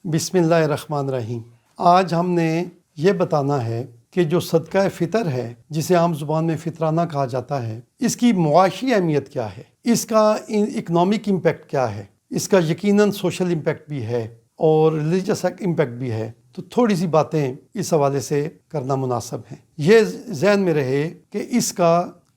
بسم اللہ الرحمن الرحیم۔ آج ہم نے یہ بتانا ہے کہ جو صدقہ فطر ہے، جسے عام زبان میں فطرانہ کہا جاتا ہے، اس کی معاشی اہمیت کیا ہے، اس کا اکنامک امپیکٹ کیا ہے، اس کا یقیناً سوشل امپیکٹ بھی ہے اور ریلیجس امپیکٹ بھی ہے۔ تو تھوڑی سی باتیں اس حوالے سے کرنا مناسب ہیں۔ یہ ذہن میں رہے کہ اس کا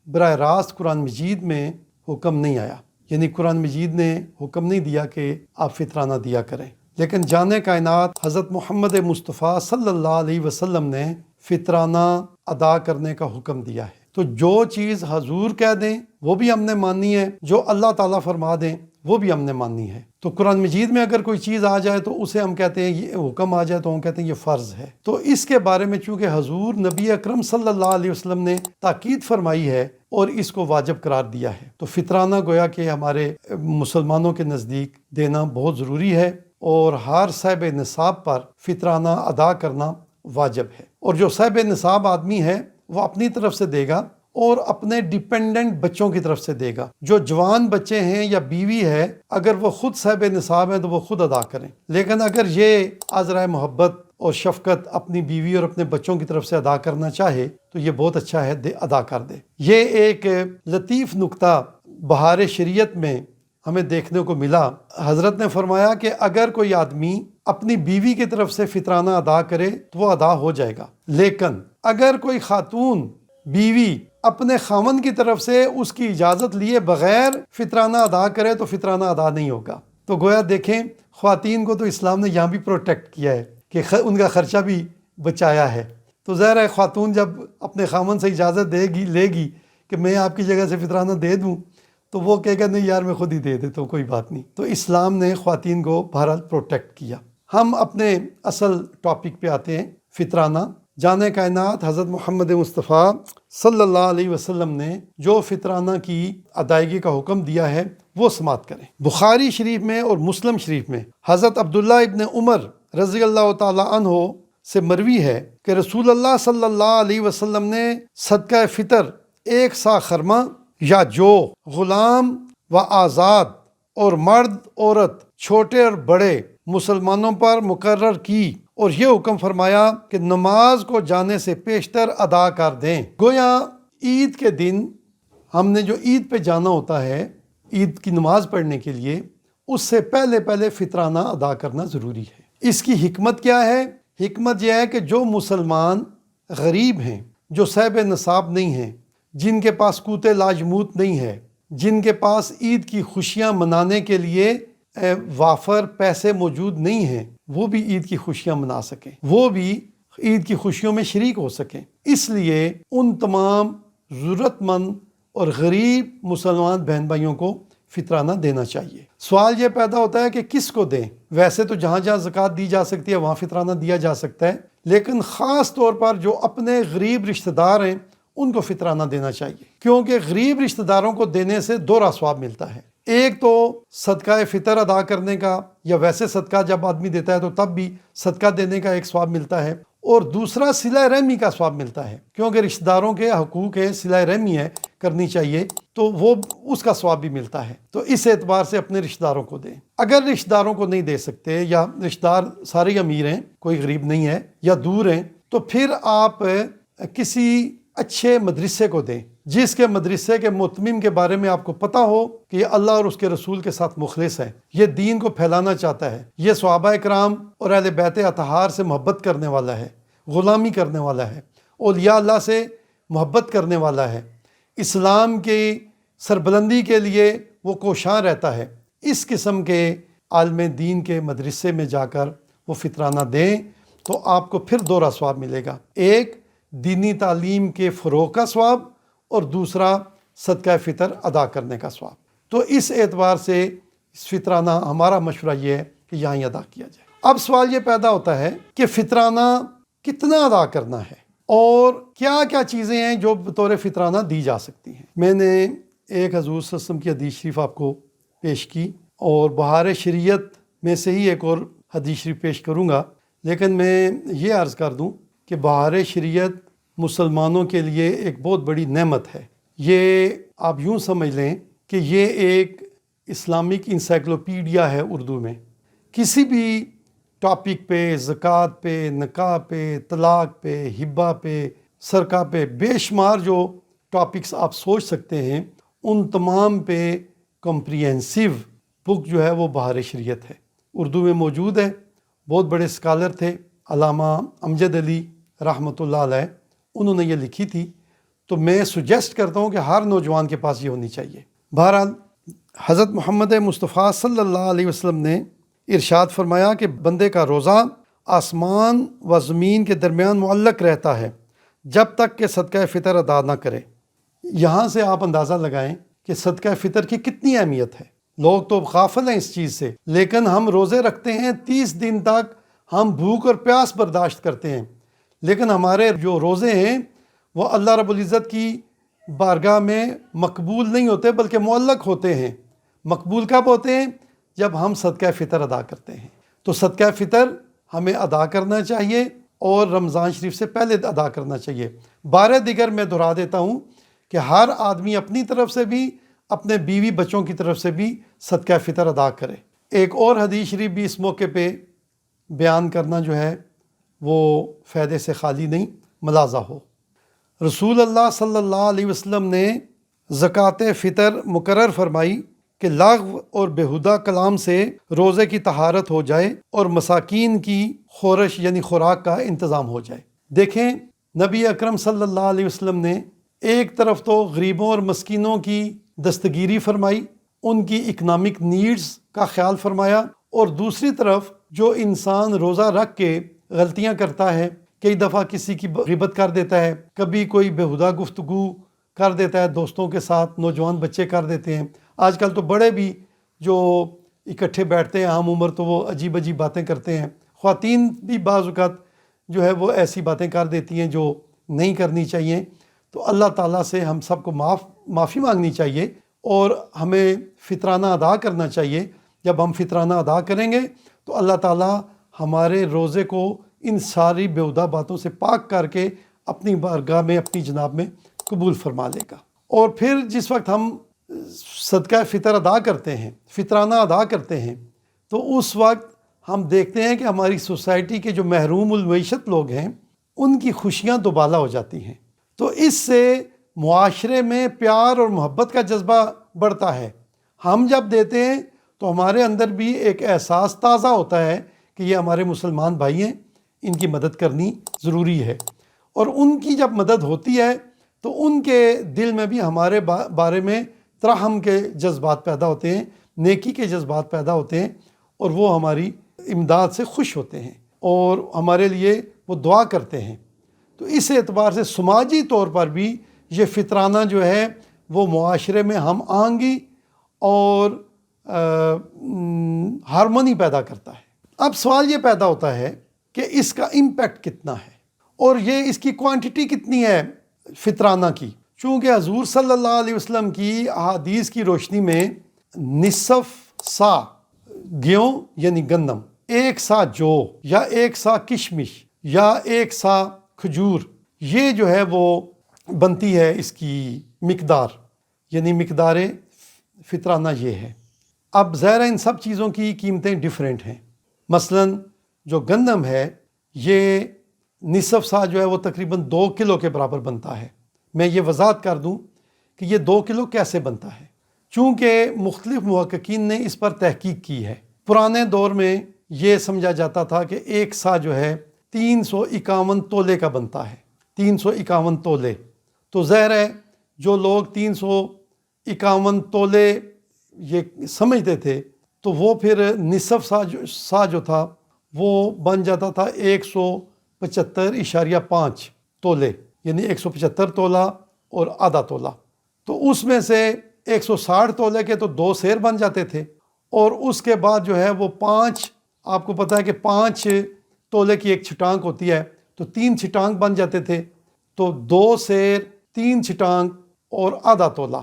براہ راست قرآن مجید میں حکم نہیں آیا، یعنی قرآن مجید نے حکم نہیں دیا کہ آپ فطرانہ دیا کریں، لیکن جان کائنات حضرت محمد مصطفیٰ صلی اللہ علیہ وسلم نے فطرانہ ادا کرنے کا حکم دیا ہے۔ تو جو چیز حضور کہہ دیں وہ بھی ہم نے ماننی ہے، جو اللہ تعالیٰ فرما دیں وہ بھی ہم نے ماننی ہے۔ تو قرآن مجید میں اگر کوئی چیز آ جائے تو اسے ہم کہتے ہیں، یہ حکم آ جائے تو ہم کہتے ہیں یہ فرض ہے۔ تو اس کے بارے میں چونکہ حضور نبی اکرم صلی اللہ علیہ وسلم نے تاکید فرمائی ہے اور اس کو واجب قرار دیا ہے، تو فطرانہ گویا کہ ہمارے مسلمانوں کے نزدیک دینا بہت ضروری ہے، اور ہر صاحب نصاب پر فطرانہ ادا کرنا واجب ہے۔ اور جو صاحب نصاب آدمی ہے وہ اپنی طرف سے دے گا اور اپنے ڈیپینڈنٹ بچوں کی طرف سے دے گا۔ جو جوان بچے ہیں یا بیوی ہے، اگر وہ خود صاحب نصاب ہیں تو وہ خود ادا کریں، لیکن اگر یہ عذرائے محبت اور شفقت اپنی بیوی اور اپنے بچوں کی طرف سے ادا کرنا چاہے تو یہ بہت اچھا ہے، ادا کر دے۔ یہ ایک لطیف نکتہ بہار شریعت میں ہمیں دیکھنے کو ملا۔ حضرت نے فرمایا کہ اگر کوئی آدمی اپنی بیوی کی طرف سے فطرانہ ادا کرے تو وہ ادا ہو جائے گا، لیکن اگر کوئی خاتون بیوی اپنے خاوند کی طرف سے اس کی اجازت لیے بغیر فطرانہ ادا کرے تو فطرانہ ادا نہیں ہوگا۔ تو گویا دیکھیں، خواتین کو تو اسلام نے یہاں بھی پروٹیکٹ کیا ہے کہ ان کا خرچہ بھی بچایا ہے۔ تو ظاہر ہے خاتون جب اپنے خاوند سے اجازت لے گی کہ میں آپ کی جگہ سے فطرانہ دے دوں، تو وہ کہے گا نہیں یار میں خود ہی دے دیتا ہوں، کوئی بات نہیں۔ تو اسلام نے خواتین کو بہرحال پروٹیکٹ کیا۔ ہم اپنے اصل ٹاپک پہ آتے ہیں، فطرانہ۔ جان کائنات حضرت محمد مصطفیٰ صلی اللہ علیہ وسلم نے جو فطرانہ کی ادائیگی کا حکم دیا ہے وہ سماعت کریں۔ بخاری شریف میں اور مسلم شریف میں حضرت عبداللہ ابن عمر رضی اللہ تعالی عنہ سے مروی ہے کہ رسول اللہ صلی اللہ علیہ وسلم نے صدقہ فطر 1 صاع خرما یا جو غلام و آزاد اور مرد عورت چھوٹے اور بڑے مسلمانوں پر مقرر کی، اور یہ حکم فرمایا کہ نماز کو جانے سے پیشتر ادا کر دیں۔ گویا عید کے دن ہم نے جو عید پہ جانا ہوتا ہے عید کی نماز پڑھنے کے لیے، اس سے پہلے فطرانہ ادا کرنا ضروری ہے۔ اس کی حکمت کیا ہے؟ حکمت یہ ہے کہ جو مسلمان غریب ہیں، جو صاحب نصاب نہیں ہیں، جن کے پاس قوت لاجموت نہیں ہے، جن کے پاس عید کی خوشیاں منانے کے لیے وافر پیسے موجود نہیں ہیں، وہ بھی عید کی خوشیاں منا سکیں، وہ بھی عید کی خوشیوں میں شریک ہو سکیں۔ اس لیے ان تمام ضرورت مند اور غریب مسلمان بہن بھائیوں کو فطرانہ دینا چاہیے۔ سوال یہ پیدا ہوتا ہے کہ کس کو دیں؟ ویسے تو جہاں جہاں زکوٰۃ دی جا سکتی ہے وہاں فطرانہ دیا جا سکتا ہے، لیکن خاص طور پر جو اپنے غریب رشتہ دار ہیں ان کو فطرانہ دینا چاہیے، کیونکہ غریب رشتہ داروں کو دینے سے دوہرا ثواب ملتا ہے۔ ایک تو صدقہ فطر ادا کرنے کا، یا ویسے صدقہ جب آدمی دیتا ہے تو تب بھی صدقہ دینے کا ایک ثواب ملتا ہے، اور دوسرا صلہ رحمی کا ثواب ملتا ہے، کیونکہ رشتہ داروں کے حقوق ہے، صلہ رحمی ہے کرنی چاہیے، تو وہ اس کا ثواب بھی ملتا ہے۔ تو اس اعتبار سے اپنے رشتہ داروں کو دیں۔ اگر رشتہ داروں کو نہیں دے سکتے، یا رشتہ دار سارے امیر ہیں، کوئی غریب نہیں ہے یا دور ہیں، تو پھر آپ کسی اچھے مدرسے کو دیں، جس کے مدرسے کے متمم کے بارے میں آپ کو پتہ ہو کہ یہ اللہ اور اس کے رسول کے ساتھ مخلص ہے، یہ دین کو پھیلانا چاہتا ہے، یہ صحابہ کرام اور اہل بیت اطہار سے محبت کرنے والا ہے، غلامی کرنے والا ہے، اولیاء اللہ سے محبت کرنے والا ہے، اسلام کی سربلندی کے لیے وہ کوشاں رہتا ہے۔ اس قسم کے عالم دین کے مدرسے میں جا کر وہ فطرانہ دیں تو آپ کو پھر دوہرا ثواب ملے گا، ایک دینی تعلیم کے فروغ کا ثواب، اور دوسرا صدقہ فطر ادا کرنے کا ثواب۔ تو اس اعتبار سے فطرانہ ہمارا مشورہ یہ ہے کہ یہاں ہی ادا کیا جائے۔ اب سوال یہ پیدا ہوتا ہے کہ فطرانہ کتنا ادا کرنا ہے اور کیا کیا چیزیں ہیں جو بطور فطرانہ دی جا سکتی ہیں۔ میں نے ایک حضور صلی اللہ علیہ وسلم کی حدیث شریف آپ کو پیش کی، اور بہار شریعت میں سے ہی ایک اور حدیث شریف پیش کروں گا، لیکن میں یہ عرض کر دوں کہ بہار شریعت مسلمانوں کے لیے ایک بہت بڑی نعمت ہے۔ یہ آپ یوں سمجھ لیں کہ یہ ایک اسلامک انسائکلوپیڈیا ہے اردو میں۔ کسی بھی ٹاپک پہ، زکوٰۃ پہ، نکاح پہ، طلاق پہ، ہبہ پہ، صدقہ پہ، بے شمار جو ٹاپکس آپ سوچ سکتے ہیں، ان تمام پہ کمپریہنسو بک جو ہے وہ بہار شریعت ہے، اردو میں موجود ہے۔ بہت بڑے اسکالر تھے علامہ امجد علی رحمۃ اللہ علیہ، انہوں نے یہ لکھی تھی، تو میں سجیسٹ کرتا ہوں کہ ہر نوجوان کے پاس یہ ہونی چاہیے۔ بہرحال حضرت محمد مصطفیٰ صلی اللہ علیہ وسلم نے ارشاد فرمایا کہ بندے کا روزہ آسمان و زمین کے درمیان معلق رہتا ہے جب تک کہ صدقہ فطر ادا نہ کرے۔ یہاں سے آپ اندازہ لگائیں کہ صدقہ فطر کی کتنی اہمیت ہے۔ لوگ تو غافل ہیں اس چیز سے، لیکن ہم روزے رکھتے ہیں 30 دن تک، ہم بھوک اور پیاس برداشت کرتے ہیں، لیکن ہمارے جو روزے ہیں وہ اللہ رب العزت کی بارگاہ میں مقبول نہیں ہوتے بلکہ معلق ہوتے ہیں۔ مقبول کب ہوتے ہیں؟ جب ہم صدقہ فطر ادا کرتے ہیں۔ تو صدقہ فطر ہمیں ادا کرنا چاہیے اور رمضان شریف سے پہلے ادا کرنا چاہیے۔ بارہ دیگر میں دہرا دیتا ہوں کہ ہر آدمی اپنی طرف سے بھی، اپنے بیوی بچوں کی طرف سے بھی صدقہ فطر ادا کرے۔ ایک اور حدیث شریف بھی اس موقع پہ بیان کرنا جو ہے وہ فائدے سے خالی نہیں، ملاحظہ ہو۔ رسول اللہ صلی اللہ علیہ وسلم نے زکوٰۃ فطر مقرر فرمائی کہ لغو اور بیہودہ کلام سے روزے کی طہارت ہو جائے اور مساکین کی خورش یعنی خوراک کا انتظام ہو جائے۔ دیکھیں نبی اکرم صلی اللہ علیہ وسلم نے ایک طرف تو غریبوں اور مسکینوں کی دستگیری فرمائی، ان کی اکنامک نیڈز کا خیال فرمایا، اور دوسری طرف جو انسان روزہ رکھ کے غلطیاں کرتا ہے، کئی دفعہ کسی کی غیبت کر دیتا ہے، کبھی کوئی بیہودہ گفتگو کر دیتا ہے دوستوں کے ساتھ، نوجوان بچے کر دیتے ہیں، آج کل تو بڑے بھی جو اکٹھے بیٹھتے ہیں عام عمر تو وہ عجیب عجیب باتیں کرتے ہیں، خواتین بھی بعض اوقات جو ہے وہ ایسی باتیں کر دیتی ہیں جو نہیں کرنی چاہیے۔ تو اللہ تعالیٰ سے ہم سب کو معافی مانگنی چاہیے اور ہمیں فطرانہ ادا کرنا چاہیے۔ جب ہم فطرانہ ادا کریں گے تو اللہ تعالیٰ ہمارے روزے کو ان ساری بیہودہ باتوں سے پاک کر کے اپنی بارگاہ میں، اپنی جناب میں قبول فرما لے گا۔ اور پھر جس وقت ہم صدقہ فطر ادا کرتے ہیں، فطرانہ ادا کرتے ہیں، تو اس وقت ہم دیکھتے ہیں کہ ہماری سوسائٹی کے جو محروم المعیشت لوگ ہیں ان کی خوشیاں دوبالا ہو جاتی ہیں۔ تو اس سے معاشرے میں پیار اور محبت کا جذبہ بڑھتا ہے۔ ہم جب دیتے ہیں تو ہمارے اندر بھی ایک احساس تازہ ہوتا ہے کہ یہ ہمارے مسلمان بھائی ہیں، ان کی مدد کرنی ضروری ہے، اور ان کی جب مدد ہوتی ہے تو ان کے دل میں بھی ہمارے بارے میں ترحم کے جذبات پیدا ہوتے ہیں، نیکی کے جذبات پیدا ہوتے ہیں، اور وہ ہماری امداد سے خوش ہوتے ہیں اور ہمارے لیے وہ دعا کرتے ہیں۔ تو اس اعتبار سے سماجی طور پر بھی یہ فطرانہ جو ہے وہ معاشرے میں ہم آہنگی اور ہارمونی پیدا کرتا ہے۔ اب سوال یہ پیدا ہوتا ہے کہ اس کا امپیکٹ کتنا ہے اور یہ اس کی کوانٹٹی کتنی ہے فطرانہ کی، چونکہ حضور صلی اللہ علیہ وسلم کی احادیث کی روشنی میں نصف سا گیہوں یعنی گندم، 1 سا جو یا 1 سا کشمش یا 1 سا کھجور، یہ جو ہے وہ بنتی ہے اس کی مقدار، یعنی مقدار فطرانہ یہ ہے۔ اب ظاہر ان سب چیزوں کی قیمتیں ڈیفرنٹ ہیں۔ مثلا جو گندم ہے یہ نصف سا جو ہے وہ تقریباً 2 کلو کے برابر بنتا ہے۔ میں یہ وضاحت کر دوں کہ یہ 2 کلو کیسے بنتا ہے، چونکہ مختلف محققین نے اس پر تحقیق کی ہے۔ پرانے دور میں یہ سمجھا جاتا تھا کہ 1 سا جو ہے 351 تولے کا بنتا ہے، 351 تولے۔ تو ظاہر ہے جو لوگ 351 تولے یہ سمجھتے تھے تو وہ پھر نصف سا جو تھا وہ بن جاتا تھا 175.5 تولے، یعنی 175 تولہ اور آدھا تولہ۔ تو اس میں سے 160 تولے کے تو 2 سیر بن جاتے تھے، اور اس کے بعد جو ہے وہ 5، آپ کو پتہ ہے کہ 5 تولے کی ایک چھٹانک ہوتی ہے، تو 3 چھٹانک بن جاتے تھے، تو 2 سیر 3 چھٹانک اور آدھا تولہ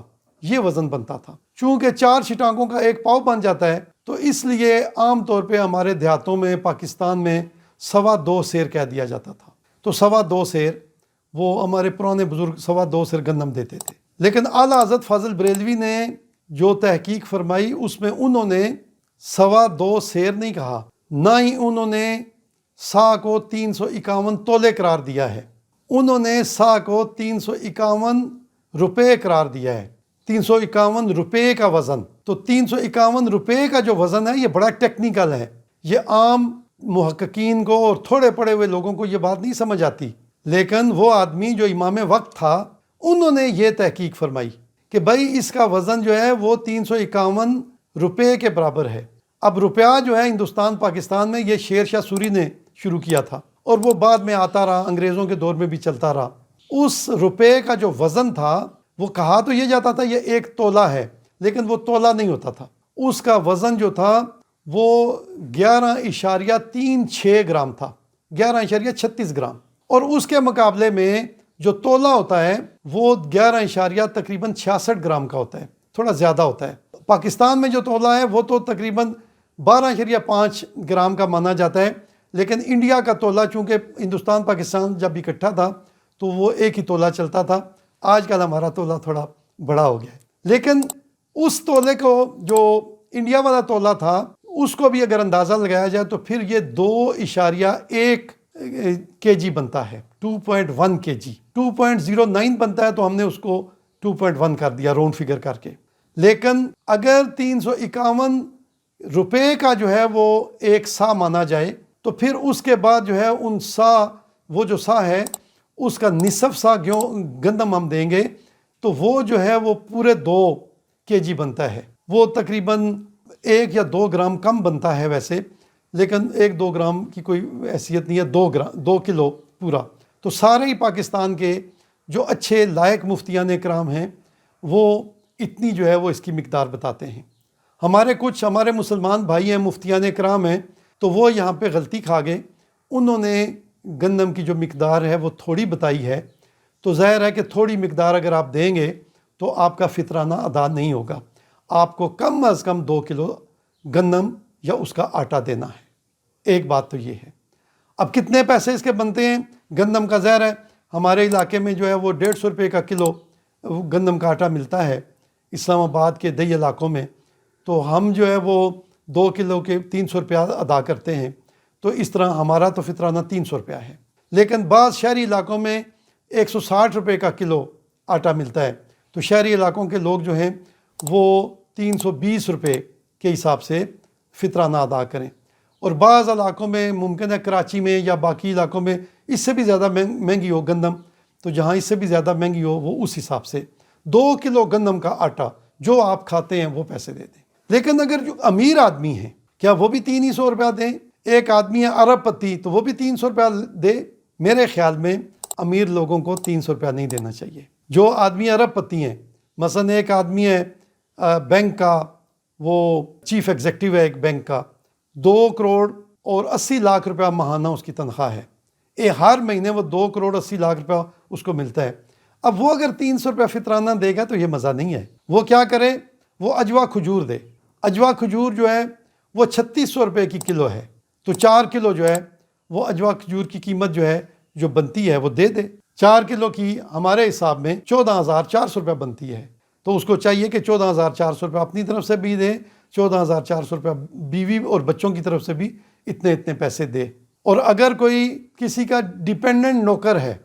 یہ وزن بنتا تھا۔ چونکہ 4 چھٹانکوں کا 1 پاؤ بن جاتا ہے تو اس لیے عام طور پہ ہمارے دیہاتوں میں پاکستان میں 2.25 سیر کہہ دیا جاتا تھا۔ تو 2.25 سیر وہ ہمارے پرانے بزرگ 2.25 سیر گندم دیتے تھے۔ لیکن اعلیٰ حضرت فاضل بریلوی نے جو تحقیق فرمائی اس میں انہوں نے 2.25 سیر نہیں کہا، نہ ہی انہوں نے سا کو 351 تولے قرار دیا ہے، انہوں نے سا کو 351 روپے قرار دیا ہے، 351 روپے کا وزن۔ تو 351 روپے کا جو وزن ہے یہ بڑا ٹیکنیکل ہے، یہ عام محققین کو اور تھوڑے پڑھے ہوئے لوگوں کو یہ بات نہیں سمجھ آتی، لیکن وہ آدمی جو امام وقت تھا انہوں نے یہ تحقیق فرمائی کہ بھائی اس کا وزن جو ہے وہ 351 روپے کے برابر ہے۔ اب روپیہ جو ہے ہندوستان پاکستان میں یہ شیر شاہ سوری نے شروع کیا تھا اور وہ بعد میں آتا رہا، انگریزوں کے دور میں بھی چلتا رہا۔ اس روپے کا جو وزن تھا وہ کہا تو یہ جاتا تھا یہ 1 تولہ ہے، لیکن وہ تولہ نہیں ہوتا تھا، اس کا وزن جو تھا وہ 11.36 گرام تھا، 11.36 گرام، اور اس کے مقابلے میں جو تولہ ہوتا ہے وہ 11 تقریباً 66 گرام کا ہوتا ہے، تھوڑا زیادہ ہوتا ہے۔ پاکستان میں جو تولہ ہے وہ تو تقریباً 12.5 گرام کا مانا جاتا ہے، لیکن انڈیا کا تولہ چونکہ ہندوستان پاکستان جب اکٹھا تھا تو وہ 1 ہی تولہ چلتا تھا، آج کل ہمارا تولہ تھوڑا بڑا ہو گیا ہے۔ لیکن اس تولے کو جو انڈیا والا تولہ تھا اس کو بھی اگر اندازہ لگایا جائے تو پھر یہ 2.1 کے جی بنتا ہے، 2.1 کے جی، 2.09 بنتا ہے تو ہم نے اس کو 2.1 کر دیا راؤنڈ فگر کر کے۔ لیکن اگر 351 روپے کا جو ہے وہ 1 سا مانا جائے تو پھر اس کے بعد جو ہے ان سا، وہ جو سا ہے اس کا نصف سا گندم ہم دیں گے تو وہ جو ہے وہ پورے 2 کے جی بنتا ہے۔ وہ تقریباً 1 یا 2 گرام کم بنتا ہے ویسے، لیکن 1-2 گرام کی کوئی حیثیت نہیں ہے، 2 کلو پورا۔ تو سارے ہی پاکستان کے جو اچھے لائق مفتیان کرام ہیں وہ اتنی جو ہے وہ اس کی مقدار بتاتے ہیں۔ ہمارے مسلمان بھائی ہیں، مفتیان کرام ہیں، تو وہ یہاں پہ غلطی کھا گئے، انہوں نے گندم کی جو مقدار ہے وہ تھوڑی بتائی ہے، تو ظاہر ہے کہ تھوڑی مقدار اگر آپ دیں گے تو آپ کا فطرانہ ادا نہیں ہوگا، آپ کو کم از کم 2 کلو گندم یا اس کا آٹا دینا ہے۔ ایک بات تو یہ ہے۔ اب کتنے پیسے اس کے بنتے ہیں گندم کا؟ ظاہر ہے ہمارے علاقے میں جو ہے وہ 150 روپے کا کلو گندم کا آٹا ملتا ہے اسلام آباد کے دیہی علاقوں میں، تو ہم جو ہے وہ 2 کلو کے 300 روپیہ ادا کرتے ہیں، تو اس طرح ہمارا تو فطرانہ 300 روپیہ ہے۔ لیکن بعض شہری علاقوں میں 160 روپے کا کلو آٹا ملتا ہے، تو شہری علاقوں کے لوگ جو ہیں وہ 320 روپے کے حساب سے فطرانہ ادا کریں، اور بعض علاقوں میں ممکن ہے کراچی میں یا باقی علاقوں میں اس سے بھی زیادہ مہنگی ہو گندم، تو جہاں اس سے بھی زیادہ مہنگی ہو وہ اس حساب سے 2 کلو گندم کا آٹا جو آپ کھاتے ہیں وہ پیسے دے دیں۔ لیکن اگر جو امیر آدمی ہیں کیا وہ بھی 300 روپیہ دیں؟ ایک آدمی ہے ارب پتی تو وہ بھی 300 روپیہ دے؟ میرے خیال میں امیر لوگوں کو 300 روپیہ نہیں دینا چاہیے۔ جو آدمی ارب پتی ہیں، مثلا ایک آدمی ہے بینک کا، وہ چیف ایگزیکٹو ہے ایک بینک کا، 2 کروڑ اور 80 لاکھ روپیہ ماہانہ اس کی تنخواہ ہے، ہر مہینے وہ 2 کروڑ 80 لاکھ روپیہ اس کو ملتا ہے۔ اب وہ اگر 300 روپیہ فطرانہ دے گا تو یہ مزہ نہیں ہے۔ وہ کیا کرے؟ وہ اجوا کھجور دے۔ اجوا کھجور جو ہے وہ 3600 روپے کی کلو ہے، تو 4 کلو جو ہے وہ اجوا کھجور کی قیمت جو ہے جو بنتی ہے وہ دے دے۔ 4 کلو کی ہمارے حساب میں 14,400 روپیہ بنتی ہے، تو اس کو چاہیے کہ 14,400 روپیہ اپنی طرف سے بھی دے، 14,400 روپیہ بیوی اور بچوں کی طرف سے بھی اتنے پیسے دے۔ اور اگر کوئی کسی کا ڈیپینڈنٹ نوکر ہے،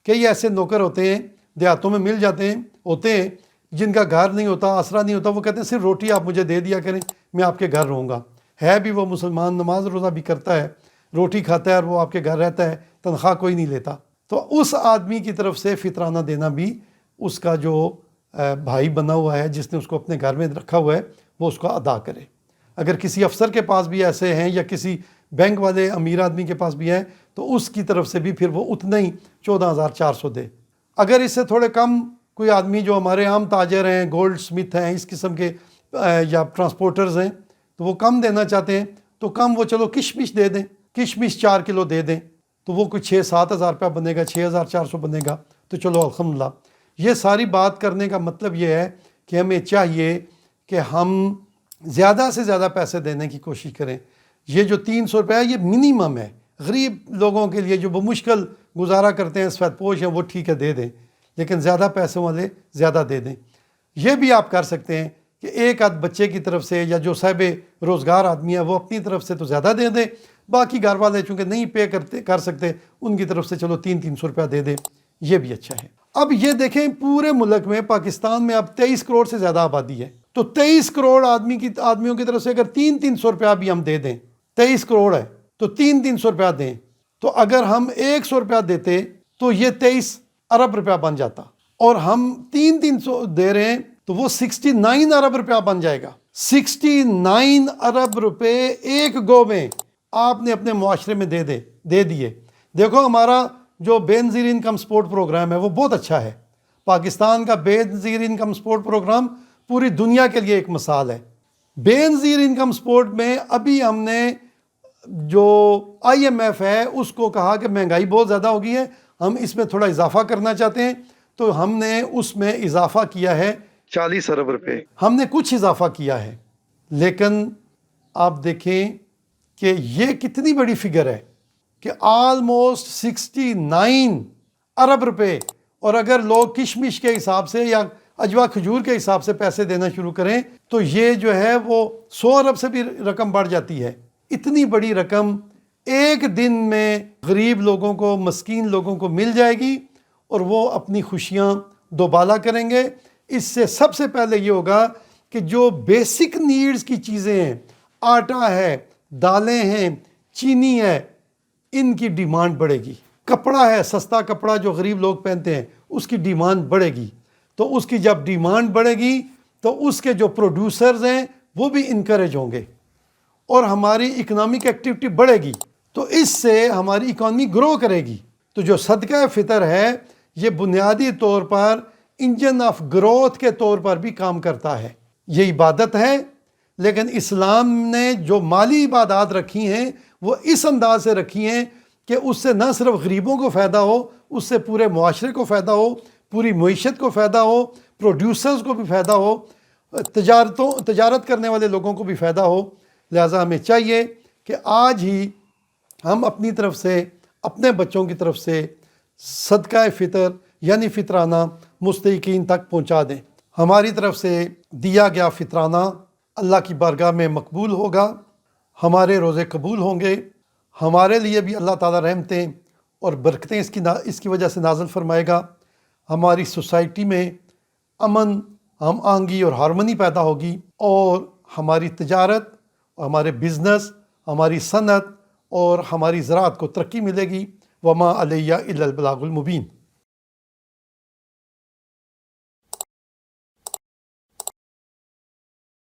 کئی ایسے نوکر ہوتے ہیں دیہاتوں میں مل جاتے ہیں، ہوتے ہیں جن کا گھر نہیں ہوتا، آسرا نہیں ہوتا، وہ کہتے ہیں صرف روٹی آپ مجھے دے دیا کریں، میں آپ کے گھر رہوں گا۔ ہے بھی وہ مسلمان، نماز روزہ بھی کرتا ہے، روٹی کھاتا ہے اور وہ آپ کے گھر رہتا ہے، تنخواہ کوئی نہیں لیتا، تو اس آدمی کی طرف سے فطرانہ دینا بھی اس کا جو بھائی بنا ہوا ہے جس نے اس کو اپنے گھر میں رکھا ہوا ہے وہ اس کو ادا کرے۔ اگر کسی افسر کے پاس بھی ایسے ہیں یا کسی بینک والے امیر آدمی کے پاس بھی ہیں تو اس کی طرف سے بھی پھر وہ اتنا ہی 14,400 دے۔ اگر اس سے تھوڑے کم کوئی آدمی جو ہمارے عام تاجر ہیں، گولڈ سمتھ ہیں، اس قسم کے یا ٹرانسپورٹرز ہیں، تو وہ کم دینا چاہتے ہیں تو کم وہ چلو کشمش دے دیں، کشمش 4 کلو دے دیں، تو وہ کوئی 6-7 ہزار روپیہ بنے گا، 6,400 بنے گا، تو چلو الحمدللہ۔ یہ ساری بات کرنے کا مطلب یہ ہے کہ ہمیں چاہیے کہ ہم زیادہ سے زیادہ پیسے دینے کی کوشش کریں۔ یہ جو 300 روپیہ یہ منیمم ہے، غریب لوگوں کے لیے جو بمشکل گزارا کرتے ہیں، سفید پوش ہیں، وہ ٹھیک ہے دے دیں، لیکن زیادہ پیسوں والے زیادہ دے دیں۔ یہ بھی آپ کر سکتے ہیں کہ ایک آدھ بچے کی طرف سے یا جو صاحب روزگار آدمی ہے وہ اپنی طرف سے تو زیادہ دے دے، باقی گھر والے چونکہ نہیں پے کر سکتے ان کی طرف سے چلو 300 روپیہ دے دے، یہ بھی اچھا ہے۔ اب یہ دیکھیں پورے ملک میں پاکستان میں اب 23 کروڑ سے زیادہ آبادی ہے، تو 23 کروڑ آدمیوں کی طرف سے اگر 300 روپیہ بھی ہم دے دیں، 23 کروڑ ہے تو 300 روپیہ دیں، تو اگر ہم 100 روپیہ دیتے تو یہ 23 ارب روپیہ بن جاتا، اور ہم 300 دے رہے ہیں تو وہ 69 ارب روپیہ بن جائے گا۔ 69 ارب روپے ایک گو میں آپ نے اپنے معاشرے میں دے دیے۔ دیکھو ہمارا جو بے نظیر انکم سپورٹ پروگرام ہے وہ بہت اچھا ہے۔ پاکستان کا بے نظیر انکم سپورٹ پروگرام پوری دنیا کے لیے ایک مثال ہے۔ بے نظیر انکم سپورٹ میں ابھی ہم نے جو IMF ہے اس کو کہا کہ مہنگائی بہت زیادہ ہو گئی ہے، ہم اس میں تھوڑا اضافہ کرنا چاہتے ہیں، تو ہم نے اس میں اضافہ کیا ہے 40 ارب روپے، ہم نے کچھ اضافہ کیا ہے، لیکن آپ دیکھیں کہ یہ کتنی بڑی فگر ہے کہ آلموسٹ 69 ارب روپے، اور اگر لوگ کشمش کے حساب سے یا اجوا کھجور کے حساب سے پیسے دینا شروع کریں تو یہ جو ہے وہ 100 ارب سے بھی رقم بڑھ جاتی ہے۔ اتنی بڑی رقم ایک دن میں غریب لوگوں کو، مسکین لوگوں کو مل جائے گی اور وہ اپنی خوشیاں دوبالا کریں گے۔ اس سے سب سے پہلے یہ ہوگا کہ جو بیسک نیڈز کی چیزیں ہیں، آٹا ہے، دالیں ہیں، چینی ہے، ان کی ڈیمانڈ بڑھے گی۔ کپڑا ہے، سستا کپڑا جو غریب لوگ پہنتے ہیں اس کی ڈیمانڈ بڑھے گی، تو اس کی جب ڈیمانڈ بڑھے گی تو اس کے جو پروڈیوسرز ہیں وہ بھی انکریج ہوں گے اور ہماری اکنامک ایکٹیویٹی بڑھے گی، تو اس سے ہماری اکانومی گرو کرے گی۔ تو جو صدقہ فطر ہے یہ بنیادی طور پر انجن آف گروتھ کے طور پر بھی کام کرتا ہے۔ یہ عبادت ہے، لیکن اسلام نے جو مالی عبادات رکھی ہیں وہ اس انداز سے رکھی ہیں کہ اس سے نہ صرف غریبوں کو فائدہ ہو، اس سے پورے معاشرے کو فائدہ ہو، پوری معیشت کو فائدہ ہو، پروڈیوسرز کو بھی فائدہ ہو، تجارت کرنے والے لوگوں کو بھی فائدہ ہو۔ لہٰذا ہمیں چاہیے کہ آج ہی ہم اپنی طرف سے، اپنے بچوں کی طرف سے صدقہ فطر یعنی فطرانہ مستحقین تک پہنچا دیں۔ ہماری طرف سے دیا گیا فطرانہ اللہ کی بارگاہ میں مقبول ہوگا، ہمارے روزے قبول ہوں گے، ہمارے لیے بھی اللہ تعالیٰ رحمتیں اور برکتیں اس کی وجہ سے نازل فرمائے گا، ہماری سوسائٹی میں امن، ہم آہنگی اور ہارمنی پیدا ہوگی، اور ہماری تجارت، ہمارے بزنس، ہماری صنعت اور ہماری زراعت کو ترقی ملے گی۔ وما علیہ الا البلاغ المبین۔